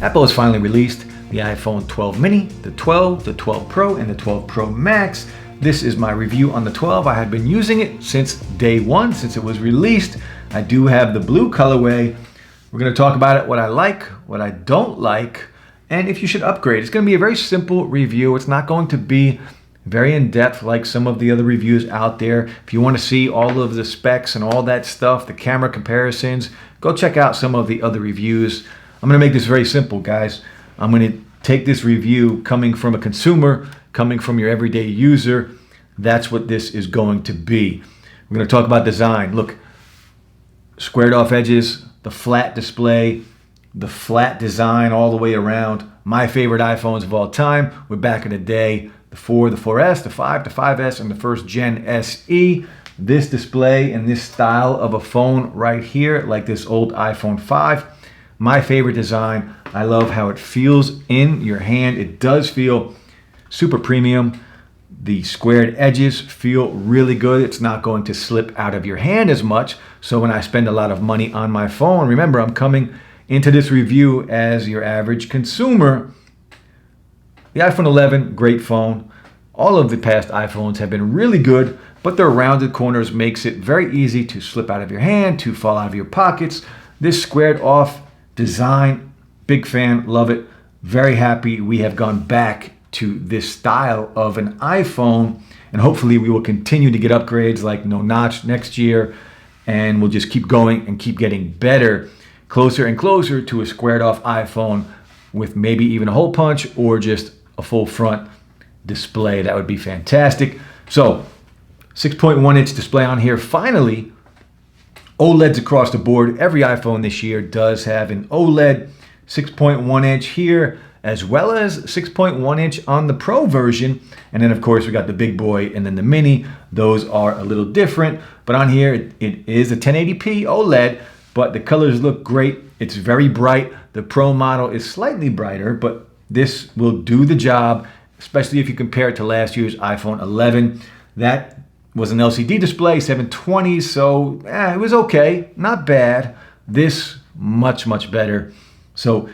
Apple has finally released the iPhone 12 mini, the 12, the 12 Pro, and the 12 Pro Max. This is my review on the 12. I have been using it since day one, since it was released. I do have the blue colorway. We're going to talk about it, what I like, what I don't like, and if you should upgrade. It's going to be a very simple review. It's not going to be very in-depth like some of the other reviews out there. If you want to see all of the specs and all that stuff, the camera comparisons, go check out some of the other reviews. I'm going to make this very simple, guys. I'm going to take this review coming from a consumer, coming from your everyday user. That's what this is going to be. We're going to talk about design. Look, squared off edges, the flat display, the flat design all the way around. My favorite iPhones of all time were back in the day, the 4, the 4S, the 5, the 5S, and the first gen SE. This display and this style of a phone right here, like this old iPhone 5, my favorite design. I love how it feels in your hand. It does feel super premium. The squared edges feel really good. It's not going to slip out of your hand as much. So when I spend a lot of money on my phone, remember, I'm coming into this review as your average consumer. The iPhone 11, great phone. All of the past iPhones have been really good, but their rounded corners makes it very easy to slip out of your hand, to fall out of your pockets. This squared off design, big fan, love it. Very happy we have gone back to this style of an iPhone, and hopefully we will continue to get upgrades like no notch next year, and we'll just keep going and keep getting better, closer and closer to a squared off iPhone with maybe even a hole punch or just a full front display. That would be fantastic. So 6.1 inch display on here. Finally, OLEDs across the board. Every iPhone this year does have an OLED. 6.1 inch here, as well as 6.1 inch on the Pro version. And then of course we got the big boy and then the mini. Those are a little different, but on here it is a 1080p OLED, but the colors look great. It's very bright. The Pro model is slightly brighter, but this will do the job, especially if you compare it to last year's iPhone 11. That was an LCD display, 720, so it was okay, not bad. This much, much better. So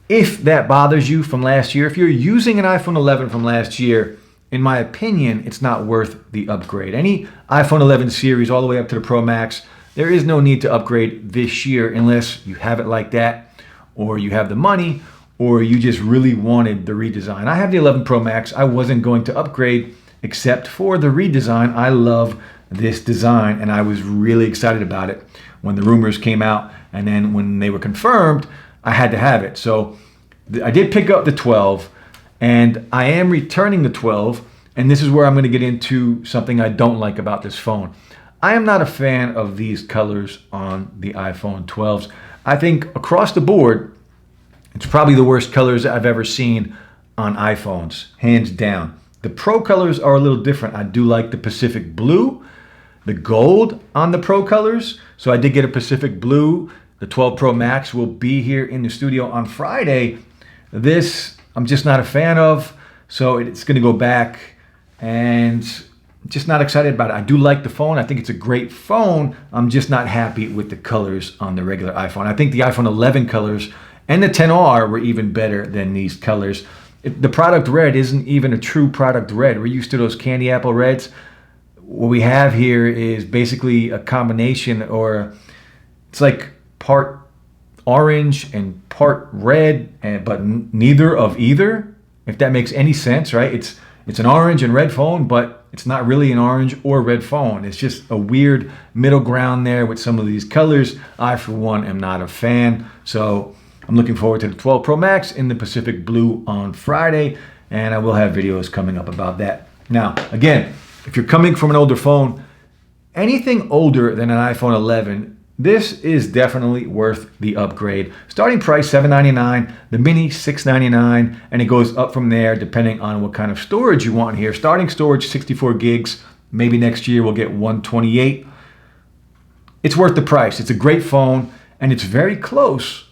if that bothers you from last year, if you're using an iPhone 11 from last year, in my opinion, it's not worth the upgrade. Any iPhone 11 series all the way up to the Pro Max, there is no need to upgrade this year unless you have it like that, or you have the money, or you just really wanted the redesign. I have the 11 Pro Max. I wasn't going to upgrade except for the redesign. I love this design, and I was really excited about it when the rumors came out, and then when they were confirmed, I had to have it. So I did pick up the 12, and I am returning the 12, and this is where I'm going to get into something I don't like about this phone. I am not a fan of these colors on the iPhone 12s. I think across the board, it's probably the worst colors I've ever seen on iPhones, hands down. The Pro colors are a little different. I do like the Pacific Blue, the gold on the Pro colors. So I did get a Pacific Blue. The 12 Pro Max will be here in the studio on Friday. This I'm just not a fan of, so it's going to go back, and just not excited about it. I do like the phone. I think it's a great phone. I'm just not happy with the colors on the regular iPhone. I think the iPhone 11 colors and the XR were even better than these colors. The product red isn't even a true product red. We're used to those candy apple reds. What we have here is basically a combination, or it's like part orange and part red, but neither of either, if that makes any sense, right? It's an orange and red phone, but it's not really an orange or red phone. It's just a weird middle ground there with some of these colors. I, for one, am not a fan. So I'm looking forward to the 12 Pro Max in the Pacific Blue on Friday, and I will have videos coming up about that. Now, again, if you're coming from an older phone, anything older than an iPhone 11, this is definitely worth the upgrade. Starting price $799, the mini $699, and it goes up from there depending on what kind of storage you want here. Starting storage 64 gigs, maybe next year we'll get 128. It's worth the price. It's a great phone, and it's very close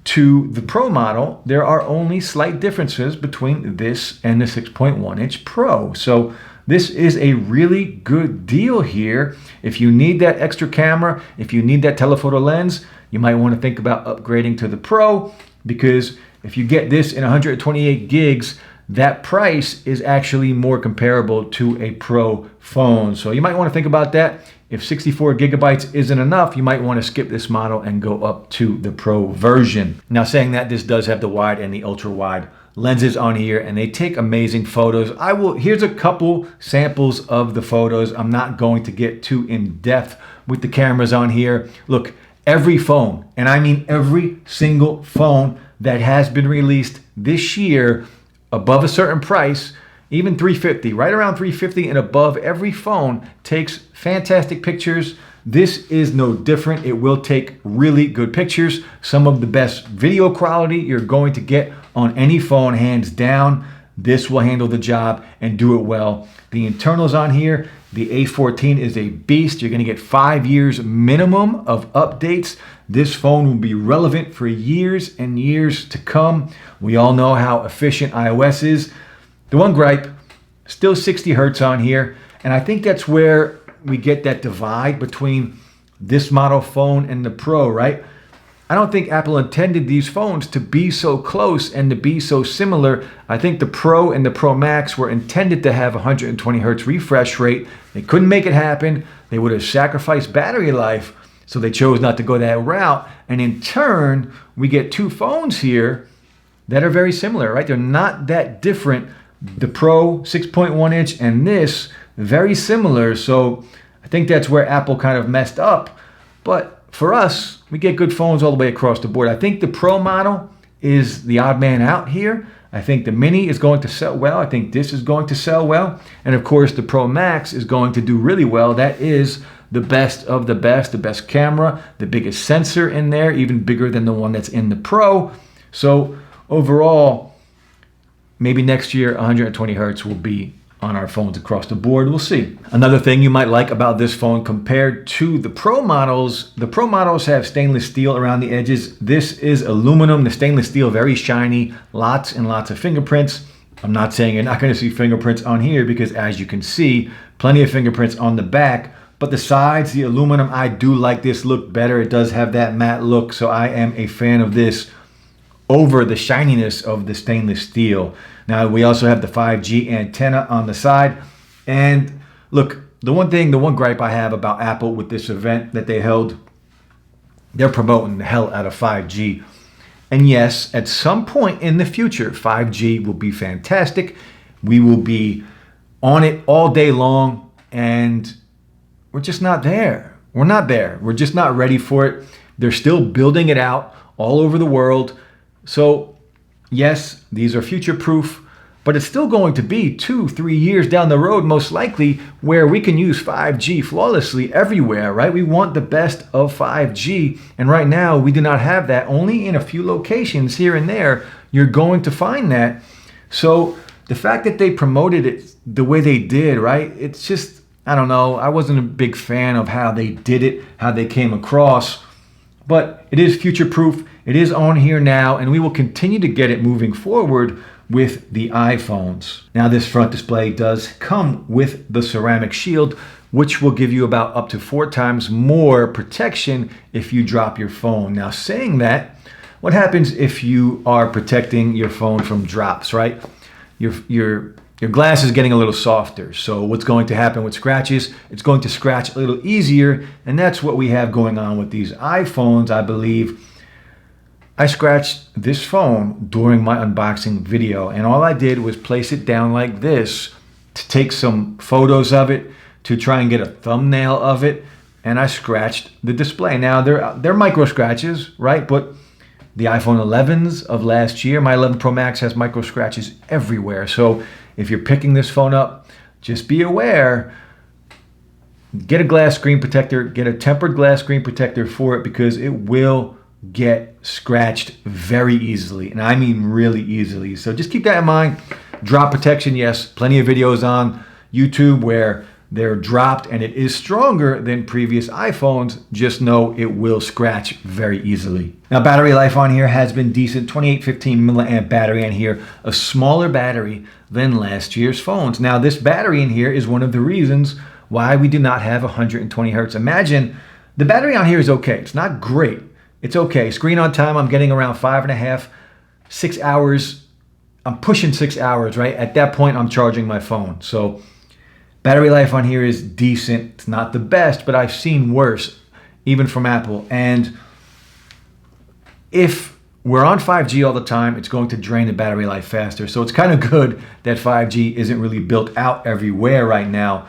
to the Pro model. There are only slight differences between this and the 6.1 inch Pro. So this is a really good deal here. If you need that extra camera, if you need that telephoto lens, you might want to think about upgrading to the Pro. because if you get this in 128 gigs, that price is actually more comparable to a Pro phone. So you might want to think about that. If 64 gigabytes isn't enough, you might want to skip this model and go up to the Pro version. Now, saying that, this does have the wide and the ultra wide lenses on here, and they take amazing photos. Here's a couple samples of the photos. I'm not going to get too in depth with the cameras on here. Look, every phone, and I mean every single phone that has been released this year above a certain price, even $350, right around $350 and above, every phone takes fantastic pictures. This is no different. It will take really good pictures. Some of the best video quality you're going to get on any phone, hands down. This will handle the job and do it well. The internals on here, the A14 is a beast. You're going to get 5 years minimum of updates. This phone will be relevant for years and years to come. We all know how efficient iOS is. The one gripe, still 60 hertz on here. And I think that's where we get that divide between this model phone and the Pro, right? I don't think Apple intended these phones to be so close and to be so similar. I think the Pro and the Pro Max were intended to have 120 hertz refresh rate. They couldn't make it happen. They would have sacrificed battery life, so they chose not to go that route. And in turn, we get two phones here that are very similar, right? They're not that different. The Pro 6.1 inch and this, very similar. So I think that's where Apple kind of messed up. But for us, we get good phones all the way across the board. I think the Pro model is the odd man out here. I think the Mini is going to sell well. I think this is going to sell well. And of course, the Pro Max is going to do really well. That is the best of the best camera, the biggest sensor in there, even bigger than the one that's in the Pro. So overall, maybe next year, 120 hertz will be on our phones across the board. We'll see. Another thing you might like about this phone compared to the Pro models, the Pro models have stainless steel around the edges. This is aluminum. The stainless steel, very shiny, lots and lots of fingerprints. I'm not saying you're not going to see fingerprints on here because, as you can see, plenty of fingerprints on the back. But the sides, the aluminum, I do like this look better. It does have that matte look, so I am a fan of this over the shininess of the stainless steel. Now, we also have the 5G antenna on the side. And look, the one gripe I have about Apple with this event that they held, they're promoting the hell out of 5G. And yes, at some point in the future, 5G will be fantastic. We will be on it all day long, and we're just not there. We're not there. We're just not ready for it. They're still building it out all over the world. So yes, these are future proof, but it's still going to be 2-3 years down the road, most likely, where we can use 5G flawlessly everywhere, right? We want the best of 5G. And right now we do not have that. Only in a few locations here and there, you're going to find that. So the fact that they promoted it the way they did, right? It's just, I don't know. I wasn't a big fan of how they did it, how they came across. But it is future-proof. It is on here now, and we will continue to get it moving forward with the iPhones. Now, this front display does come with the ceramic shield, which will give you about up to 4 times more protection if you drop your phone. Now, saying that, what happens if you are protecting your phone from drops, right? Your glass is getting a little softer. So what's going to happen with scratches? It's going to scratch a little easier, and that's what we have going on with these iPhones, I believe. I scratched this phone during my unboxing video, and all I did was place it down like this to take some photos of it, to try and get a thumbnail of it, and I scratched the display. Now, they're micro scratches, right? But the iPhone 11s of last year, my 11 Pro Max has micro scratches everywhere. So if you're picking this phone up, just be aware. Get a glass screen protector, get a tempered glass screen protector for it, because it will get scratched very easily, and I mean really easily. So just keep that in mind. Drop protection, yes, plenty of videos on YouTube where they're dropped and it is stronger than previous iPhones. Just know it will scratch very easily. Now, battery life on here has been decent. 2815 milliamp battery in here, a smaller battery than last year's phones. Now, this battery in here is one of the reasons why we do not have 120 hertz. Imagine the battery on here is okay. It's not great, it's okay. Screen on time, I'm getting around 5.5, 6 hours. I'm pushing 6 hours, right? At that point, I'm charging my phone. So battery life on here is decent. It's not the best, but I've seen worse, even from Apple. And if we're on 5G all the time, it's going to drain the battery life faster. So it's kind of good that 5G isn't really built out everywhere right now.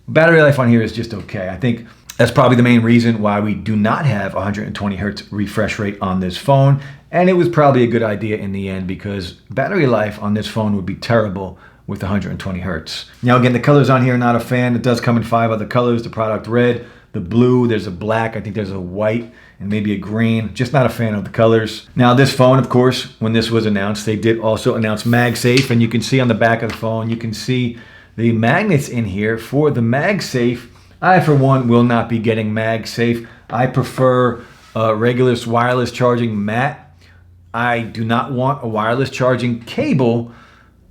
Battery life on here is just okay. I think that's probably the main reason why we do not have 120 hertz refresh rate on this phone. And it was probably a good idea in the end, because battery life on this phone would be terrible with 120 hertz. Now again, the colors on here, not a fan. It does come in 5 other colors: the product red, the blue, there's a black, I think there's a white, and maybe a green. Just not a fan of the colors. Now this phone, of course, when this was announced, they did also announce MagSafe, and you can see on the back of the phone, you can see the magnets in here for the MagSafe. I, for one, will not be getting MagSafe. I prefer regular wireless charging mat. I do not want a wireless charging cable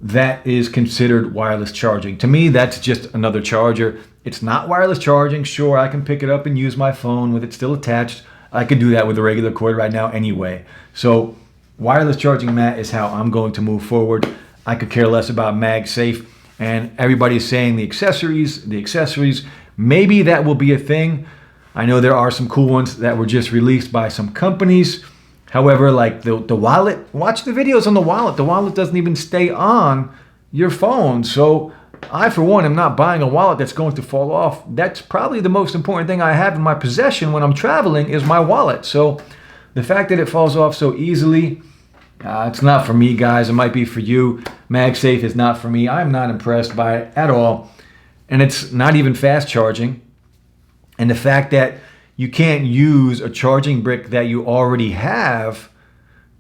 that is considered wireless charging. To me, that's just another charger. It's not wireless charging. Sure, I can pick it up and use my phone with it still attached. I could do that with a regular cord right now anyway. So wireless charging mat is how I'm going to move forward. I could care less about MagSafe. And everybody's saying the accessories, maybe that will be a thing. I know there are some cool ones that were just released by some companies. However, like the wallet, watch the videos on the wallet. The wallet doesn't even stay on your phone. So I, for one, am not buying a wallet that's going to fall off. That's probably the most important thing I have in my possession when I'm traveling is my wallet. So the fact that it falls off so easily, it's not for me, guys. It might be for you. MagSafe is not for me. I'm not impressed by it at all. And it's not even fast charging. And the fact that you can't use a charging brick that you already have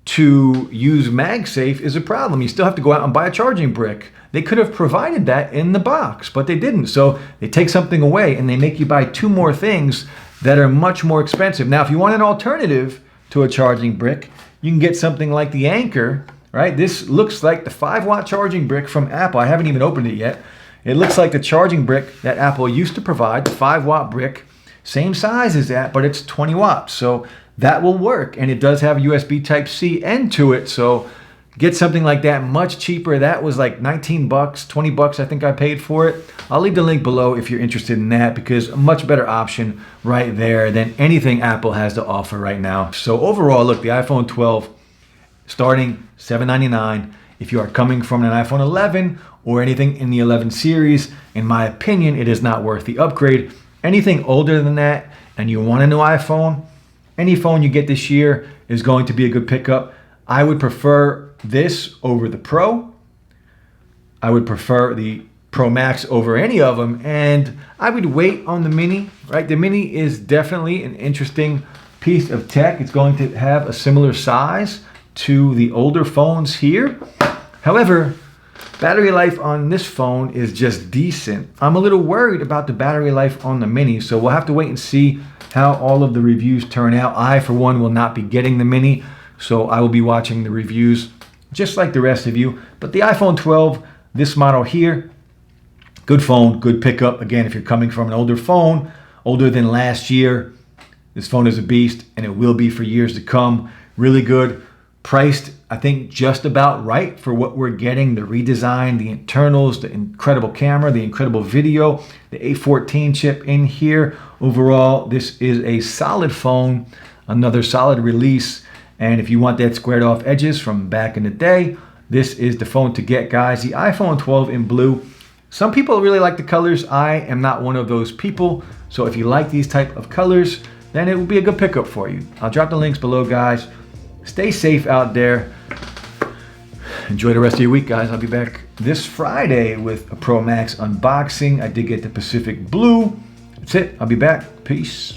to use MagSafe is a problem. You still have to go out and buy a charging brick. They could have provided that in the box, but they didn't. So they take something away and they make you buy 2 more things that are much more expensive. Now, if you want an alternative to a charging brick, you can get something like the Anker, right? This looks like the 5-watt charging brick from Apple. I haven't even opened it yet. It looks like the charging brick that Apple used to provide, the 5-watt brick. Same size as that, but it's 20 watts. So that will work. And it does have USB Type-C end to it. So get something like that much cheaper. That was like 19 bucks, 20 bucks I think I paid for it. I'll leave the link below if you're interested in that, because a much better option right there than anything Apple has to offer right now. So overall, look, the iPhone 12 starting $799. If you are coming from an iPhone 11 or anything in the 11 series, in my opinion, it is not worth the upgrade. Anything older than that and you want a new iPhone, any phone you get this year is going to be a good pickup. I would prefer this over the Pro. I would prefer the Pro Max over any of them, and I would wait on the Mini, right? The Mini is definitely an interesting piece of tech. It's going to have a similar size to the older phones here. However, battery life on this phone is just decent. I'm a little worried about the battery life on the Mini, so we'll have to wait and see how all of the reviews turn out. I, for one, will not be getting the Mini, so I will be watching the reviews just like the rest of you. But the iPhone 12, this model here, good phone, good pickup. Again, if you're coming from an older phone, older than last year, this phone is a beast, and it will be for years to come. Really good. Priced, I think, just about right for what we're getting. The redesign, the internals, the incredible camera, the incredible video, the A14 chip in here. Overall, this is a solid phone, another solid release. And if you want that squared off edges from back in the day, this is the phone to get, guys. The iPhone 12 in blue. Some people really like the colors. I am not one of those people. So if you like these type of colors, then it will be a good pickup for you. I'll drop the links below, guys. Stay safe out there. Enjoy the rest of your week, guys. I'll be back this Friday with a Pro Max unboxing. I did get the Pacific Blue. That's it. I'll be back. Peace.